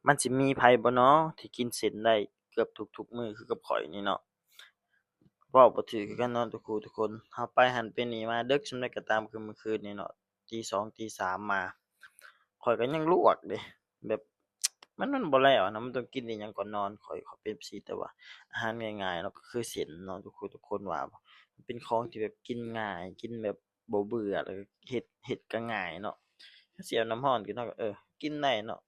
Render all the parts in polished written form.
มันสิมีไผบ่น้อที่กินเส้นได้เกือบทุกๆมื้อคือกับข้อยนี่เนาะเว้าบ่ถูกคือกันเนาะทุกคู่ทุกคนเราไปหั้นไปนี่มาดึกส่ำใดก็ตามคือเมื่อคืนนี่เนาะตี2ตี3มาข้อยก็ยังลวกเดะแบบมันบ่แล้วนะมันต้องกินอิหยังก่อนนอนข้อยเป็นจั่งซี้แต่ว่าอาหารง่ายๆเนาะก็คือเส้นเนาะทุกคู่ทุกคนว่าบ่มันเป็นของที่แบบกินง่ายกินแบบบ่เบื่อแล้วก็เฮ็ดก็ง่ายเนาะสิเอาน้ำร้อนกินเราก็กินได้เนาะ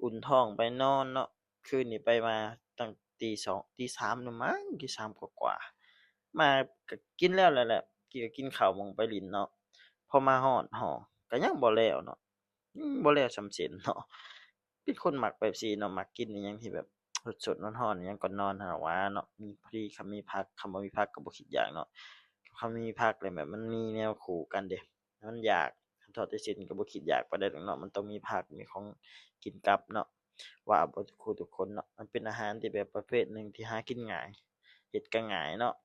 อุ่นท้องไปนอนเนาะคืนนี้ไปมาตั้งตี2ตี3แล้วมั้งตี3กว่าๆมาก็กินแล้วแหละก็กินข้าวหม้องไปลินเนาะพอมาฮอดห้องก็ยังบ่แล้วเนาะบ่แล้วส่ำเส้นเนาะเป็นคนมักแบบซี้เนาะมักกินอิหยังที่แบบสดๆร้อนๆอิหยังก่อนนอนหั้นล่ะหวาเนาะมีพอดีคันมีผักคันบ่มีผักก็บ่คิดอยากเนาะคันมีผักแล้วแบบมันมีแนวคู่กันเดะมันอยากคันทอดแต่เส้นก็บ่คิดอยากปานใดดอกเนาะมันต้องมีผักมีของกินกับเนาะว่าบ่ทุกคู่ทุกคนเนาะมันเป็นอาหารที่แบบประเภทหนึ่งที่หากินง่ายเฮ็ดก็ง่ายเนาะ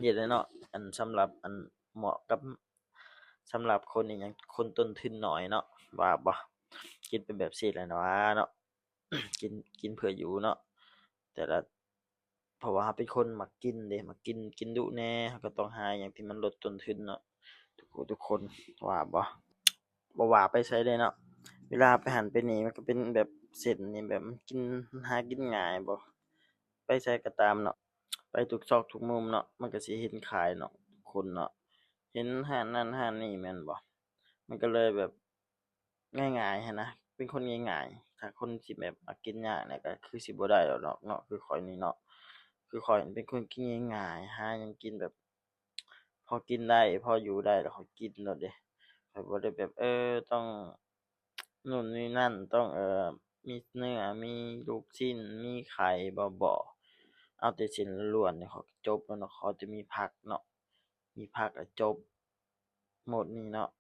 เฮ็ดแล้วเนาะสำหรับเหมาะกับสำหรับคนอิหยังคนต้นทุนน้อยเนาะว่าบ่คิดเป็นแบบซี้แหละนะวาเนาะ กินเพื่ออยู่เนาะแต่ละเพราะว่าเราเป็นคนมักกินเดะมักกินดุแหน่เราก็ต้องหาหยังที่มันลดต้นทุนเนาะทุกผู้ทุกคนว่าบ่ว่าไปไสเลยเนาะเวลาไปหั้นไปนี่มันก็เป็นแบบเส้นนี่แบบมันกินหากินง่ายบ่ไปไสก็ตามเนาะไปทุกซอกทุกมุมเนาะมันก็สิเห็นขายเนาะทุกคนเนาะเห็นร้านนั้นร้านนี้แม่นบ่มันก็เลยแบบง่ายๆหั้นนะเป็นคนง่ายๆถ้าคนที่แบบมักกินยากเนี่ยก็คือสิบ่ได้ดอกเนาะคือข้อยนี่เนาะคือข้อยนี่เป็นคนกินง่ายๆหาหยังกินแบบพอกินได้พออยู่ได้แล้วข้อยกินโลดเดะข้อยบ่ได้แบบต้องนู่นนี่นั่นต้องมีเนื้อมีลูกชิ้นมีไข่บ่เอาแต่เส้นล้วนๆนี่ข้อยก็จบแล้วเนาะขอแต่มีผักเนาะมีผักแล้วจบหมดนี่เนาะ